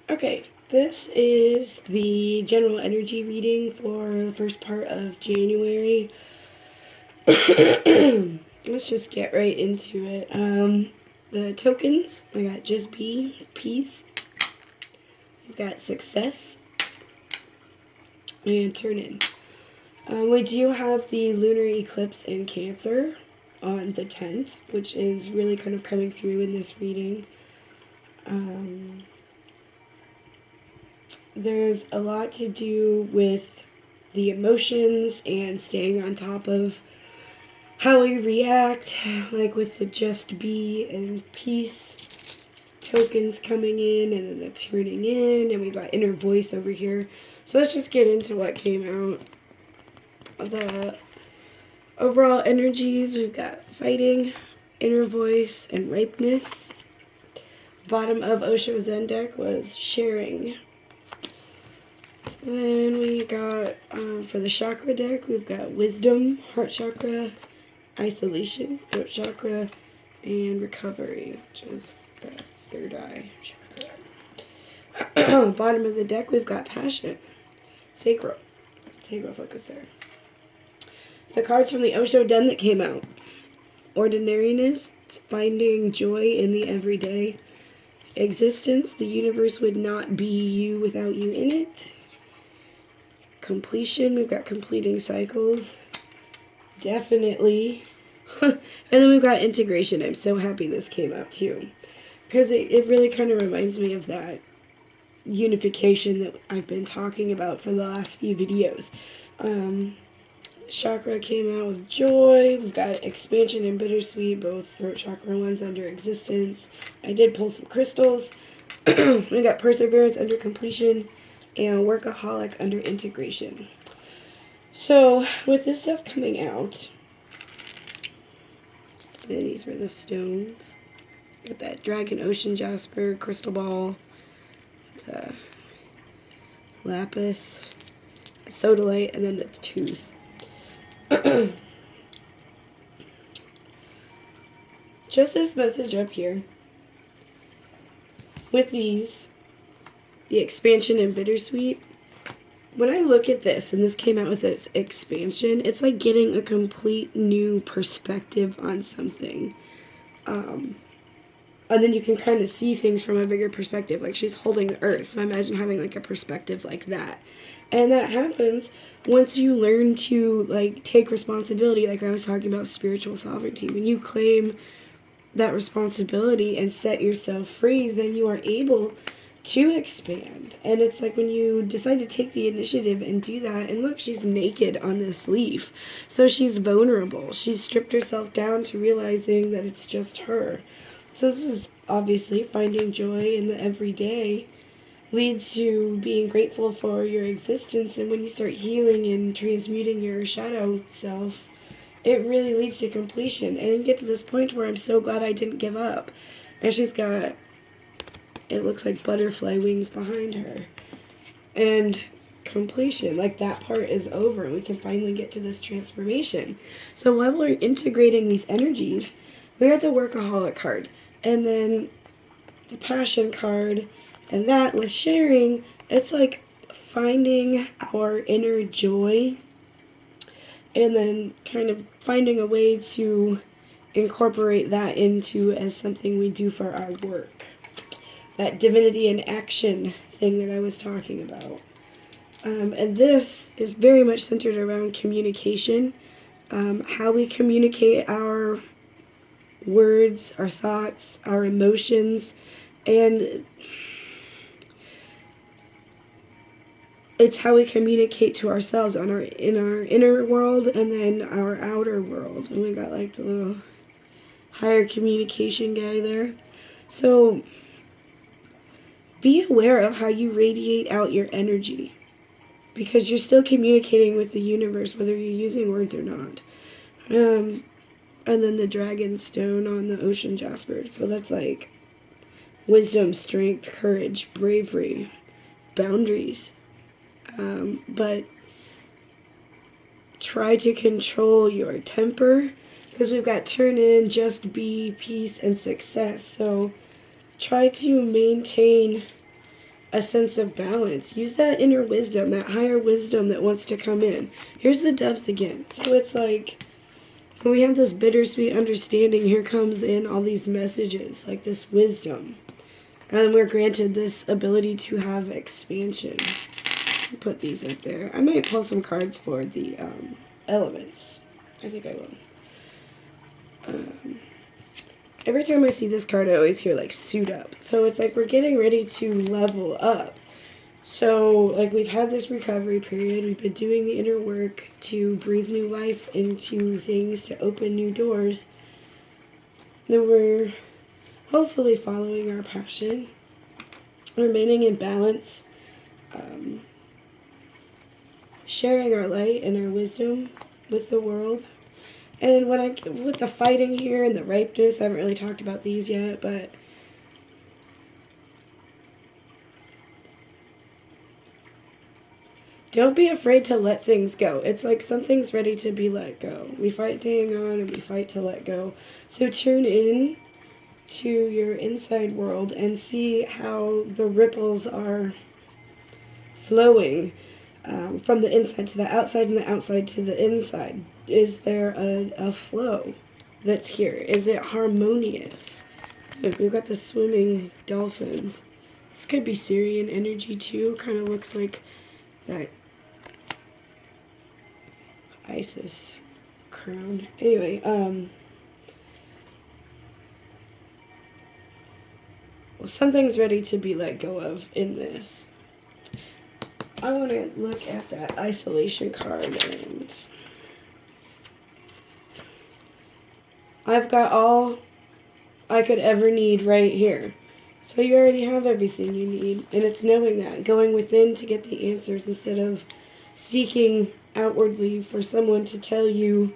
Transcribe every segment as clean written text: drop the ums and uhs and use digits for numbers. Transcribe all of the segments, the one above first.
Okay, this is the general energy reading for the first part of January. Let's just get right into it. The tokens, I got just be, peace. We've got success and turn in. We do have the lunar eclipse in Cancer on the 10th, which is really kind of coming through in this reading. There's a lot to do with the emotions and staying on top of how we react, like with the just be and peace tokens coming in, and then the turning in, and we got inner voice over here. So let's just get into what came out. The overall energies, we've got fighting, inner voice, and ripeness. Bottom of Osho Zen deck was sharing. Then we got, for the chakra deck, we've got wisdom, heart chakra, isolation, throat chakra, and recovery, which is the third eye chakra. Bottom of the deck, we've got passion, sacral focus there. The cards from the Osho Den that came out. Ordinariness, finding joy in the everyday. Existence, the universe would not be you without you in it. Completion, we've got completing cycles. Definitely. And then we've got integration. I'm so happy this came out too, because it really kind of reminds me of that unification that I've been talking about for the last few videos. Chakra came out with joy. We've got expansion and bittersweet, both throat chakra ones under existence. I did pull some crystals. We got perseverance under completion and workaholic under integration. So with this stuff coming out, these were the stones. Got that dragon ocean jasper, crystal ball, the lapis, sodalite, and then the tooth. Just this message up here with these, the expansion and bittersweet. When I look at this, and this came out with this expansion, it's like getting a complete new perspective on something. And then you can kind of see things from a bigger perspective. Like she's holding the earth, so imagine having like a perspective like that. And that happens once you learn to like take responsibility, like I was talking about spiritual sovereignty. When you claim that responsibility and set yourself free, then you are able to expand. And it's like when you decide to take the initiative and do that, and look, she's naked on this leaf. So she's vulnerable. She's stripped herself down to realizing that it's just her. So this is obviously finding joy in the everyday leads to being grateful for your existence. And when you start healing and transmuting your shadow self, it really leads to completion. And you get to this point where I'm so glad I didn't give up. And she's got, it looks like butterfly wings behind her. And completion, like that part is over. We can finally get to this transformation. So while we're integrating these energies, we got the workaholic card. And then the passion card. And that with sharing, it's like finding our inner joy. And then kind of finding a way to incorporate that into as something we do for our work. That divinity in action thing that I was talking about. And this is very much centered around communication. How we communicate our words, our thoughts, our emotions, and it's how we communicate to ourselves in our inner world and then our outer world. And we got like the little higher communication guy there. So be aware of how you radiate out your energy, because you're still communicating with the universe whether you're using words or not. And then the dragon stone on the ocean jasper. So that's like wisdom, strength, courage, bravery, boundaries. But try to control your temper, because we've got turn in, just be, peace, and success. So try to maintain a sense of balance. Use that inner wisdom, that higher wisdom that wants to come in. Here's the doves again. So it's like when we have this bittersweet understanding, here comes in all these messages, like this wisdom. And we're granted this ability to have expansion. Put these up there. I might pull some cards for the elements. I think I will. Every time I see this card, I always hear like suit up. So it's like we're getting ready to level up. So like we've had this recovery period. We've been doing the inner work to breathe new life into things, to open new doors. Then we're hopefully following our passion, remaining in balance, sharing our light and our wisdom with the world. And with the fighting here and the ripeness, I haven't really talked about these yet, but don't be afraid to let things go. It's like something's ready to be let go. We fight to hang on and we fight to let go. So tune in to your inside world and see how the ripples are flowing from the inside to the outside and the outside to the inside. Is there a flow that's here? Is it harmonious? Look, we've got the swimming dolphins. This could be Syrian energy too. Kind of looks like that Isis crown. Anyway, well, something's ready to be let go of in this. I want to look at that isolation card, and I've got all I could ever need right here. So you already have everything you need, and it's knowing that, going within to get the answers instead of seeking outwardly for someone to tell you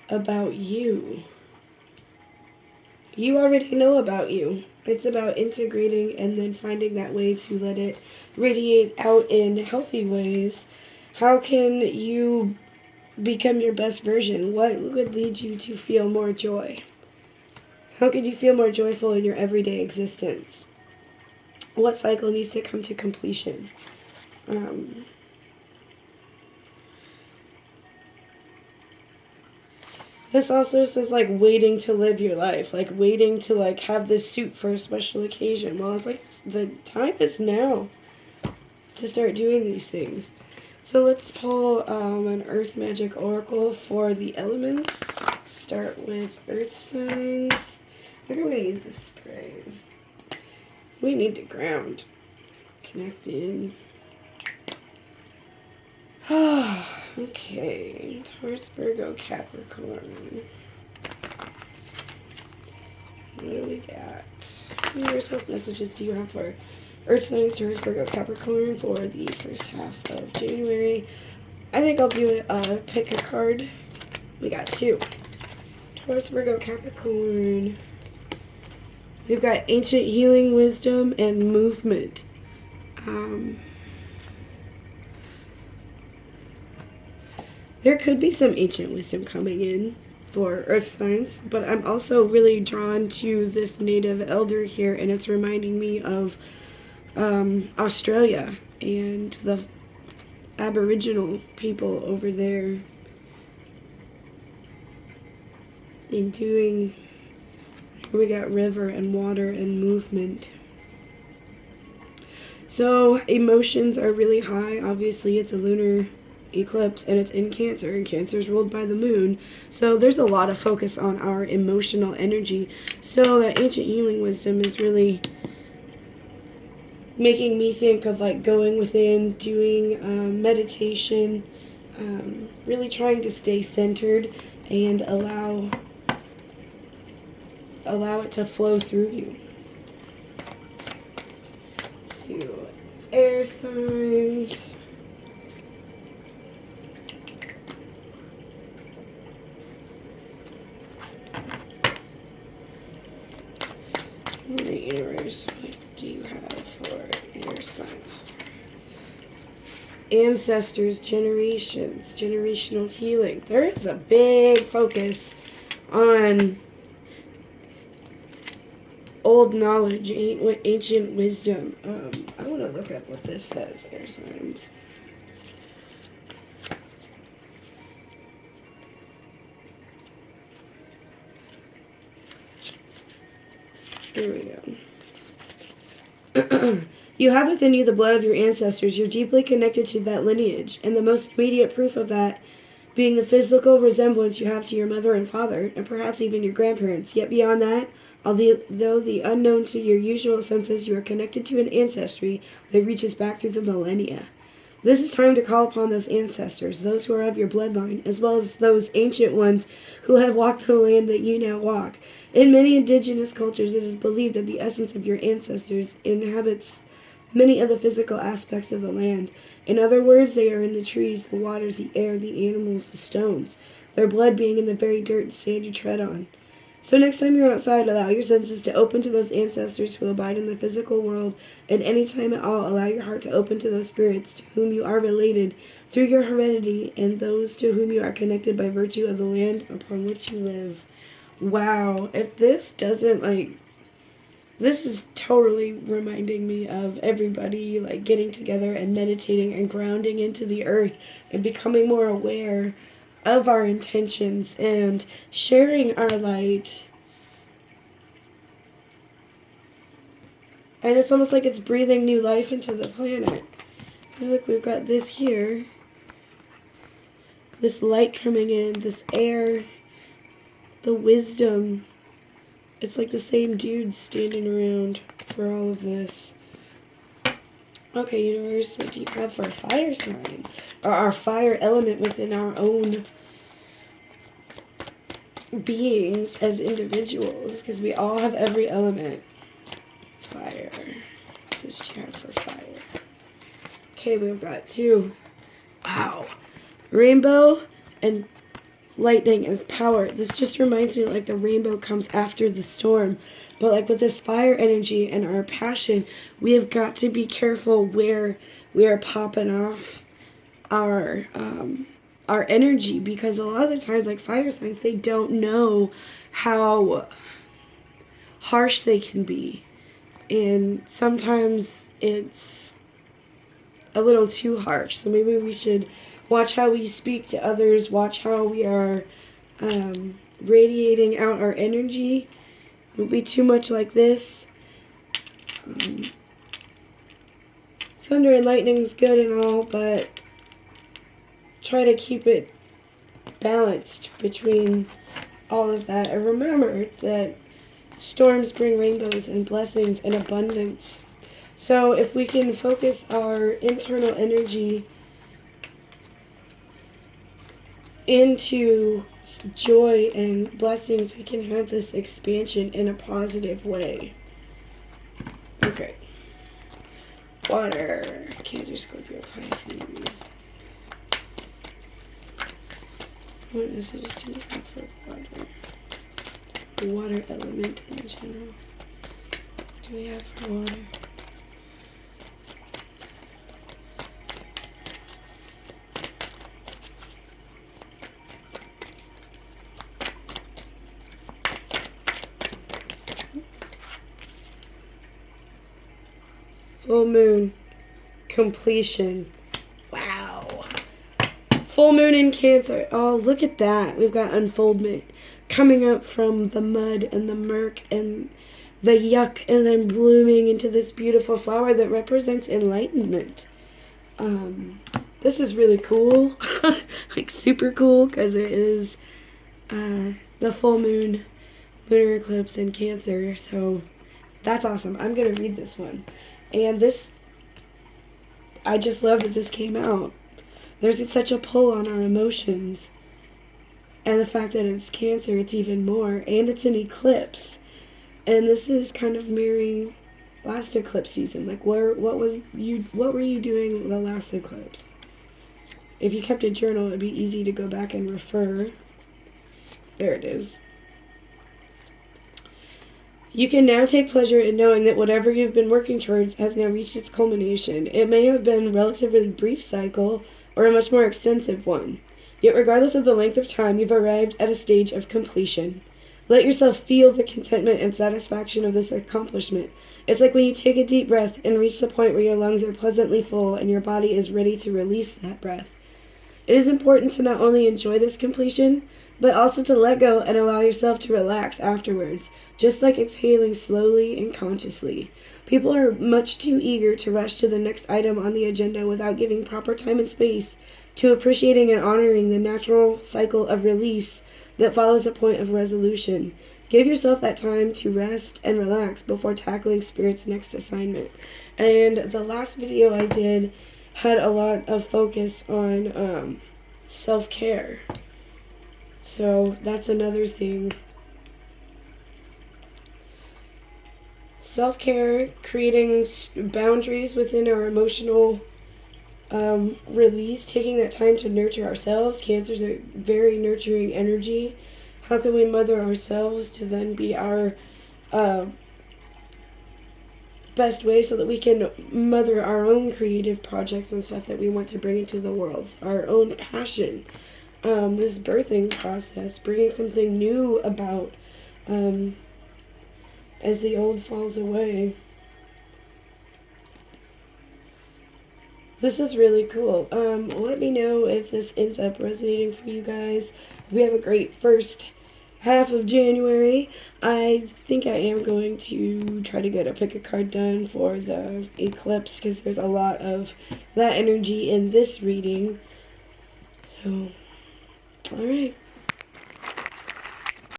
about you. You already know about you. It's about integrating and then finding that way to let it radiate out in healthy ways. How can you become your best version? What would lead you to feel more joy? How can you feel more joyful in your everyday existence? What cycle needs to come to completion? This also says, like, waiting to live your life. Like, waiting to, like, have this suit for a special occasion. Well, it's like, the time is now to start doing these things. So let's pull an Earth Magic Oracle for the elements. Start with Earth Signs. I think I'm going to use the sprays. We need to ground. Connect in. Okay. Taurus, Virgo, Capricorn. What do we got? What universal messages do you have for Earth signs, Taurus, Virgo, Capricorn for the first half of January? I think I'll do pick a card. We got two. Taurus, Virgo, Capricorn. We've got ancient healing, wisdom, and movement. There could be some ancient wisdom coming in for earth signs, but I'm also really drawn to this native elder here, and it's reminding me of Australia and the Aboriginal people over there and doing, here we got river and water and movement. So emotions are really high. Obviously it's a lunar eclipse and it's in Cancer, and Cancer is ruled by the moon, so there's a lot of focus on our emotional energy. So that ancient healing wisdom is really making me think of like going within, doing meditation, really trying to stay centered and allow it to flow through you. Let's do air signs. Universe, what do you have for air signs? Ancestors, generations, generational healing. There is a big focus on old knowledge, ancient wisdom. I want to look up what this says. Air signs. Here we go. You have within you the blood of your ancestors. You're deeply connected to that lineage, and the most immediate proof of that being the physical resemblance you have to your mother and father, and perhaps even your grandparents. Yet beyond that, although the unknown to your usual senses, you are connected to an ancestry that reaches back through the millennia. This is time to call upon those ancestors, those who are of your bloodline, as well as those ancient ones who have walked the land that you now walk. In many indigenous cultures, it is believed that the essence of your ancestors inhabits many of the physical aspects of the land. In other words, they are in the trees, the waters, the air, the animals, the stones, their blood being in the very dirt and sand you tread on. So next time you're outside, allow your senses to open to those ancestors who abide in the physical world, and any time at all, allow your heart to open to those spirits to whom you are related through your heredity and those to whom you are connected by virtue of the land upon which you live. Wow, if this doesn't, this is totally reminding me of everybody, getting together and meditating and grounding into the earth and becoming more aware of our intentions and sharing our light. And it's almost like it's breathing new life into the planet. Look, we've got this here. This light coming in, this air, the wisdom. It's like the same dudes standing around for all of this. Okay, universe, what do you have for fire signs? Or our fire element within our own beings as individuals, because we all have every element. Fire. What's this you have for fire? Okay, we've got 2. Wow. Rainbow and lightning and power. This just reminds me the rainbow comes after the storm. But with this fire energy and our passion, we have got to be careful where we are popping off our energy, because a lot of the times, fire signs, they don't know how harsh they can be. And sometimes it's a little too harsh. So maybe we should watch how we speak to others, watch how we are radiating out our energy. Don't be too much like this. Thunder and lightning's good and all, but try to keep it balanced between all of that. And remember that storms bring rainbows and blessings and abundance. So if we can focus our internal energy into joy and blessings, we can have this expansion in a positive way. Okay. Water. Cancer, Scorpio, Pisces. What messages do you have for water? The water element in general. What do we have for water? Full moon, completion. Wow. Full moon in Cancer. Oh, look at that. We've got unfoldment coming up from the mud and the murk and the yuck, and then blooming into this beautiful flower that represents enlightenment. This is really cool. Super cool, because it is the full moon lunar eclipse in Cancer. So that's awesome. I'm going to read this one. And this, I just love that this came out. There's such a pull on our emotions. And the fact that it's Cancer, it's even more. And it's an eclipse. And this is kind of mirroring last eclipse season. What were you doing the last eclipse? If you kept a journal, it'd be easy to go back and refer. There it is. You can now take pleasure in knowing that whatever you've been working towards has now reached its culmination. It may have been a relatively brief cycle or a much more extensive one. Yet regardless of the length of time, you've arrived at a stage of completion. Let yourself feel the contentment and satisfaction of this accomplishment. It's like when you take a deep breath and reach the point where your lungs are pleasantly full and your body is ready to release that breath. It is important to not only enjoy this completion, but also to let go and allow yourself to relax afterwards, just like exhaling slowly and consciously. People are much too eager to rush to the next item on the agenda without giving proper time and space to appreciating and honoring the natural cycle of release that follows a point of resolution. Give yourself that time to rest and relax before tackling Spirit's next assignment. And the last video I did had a lot of focus on self-care. So that's another thing. Self-care, creating boundaries within our emotional release, taking that time to nurture ourselves. Cancer's a very nurturing energy. How can we mother ourselves to then be our best way so that we can mother our own creative projects and stuff that we want to bring into the world, our own passion, this birthing process, bringing something new about as the old falls away. This is really cool. Let me know if this ends up resonating for you guys. We have a great first half of January. I think I am going to try to get a pick a card done for the eclipse because there's a lot of that energy in this reading. So, alright.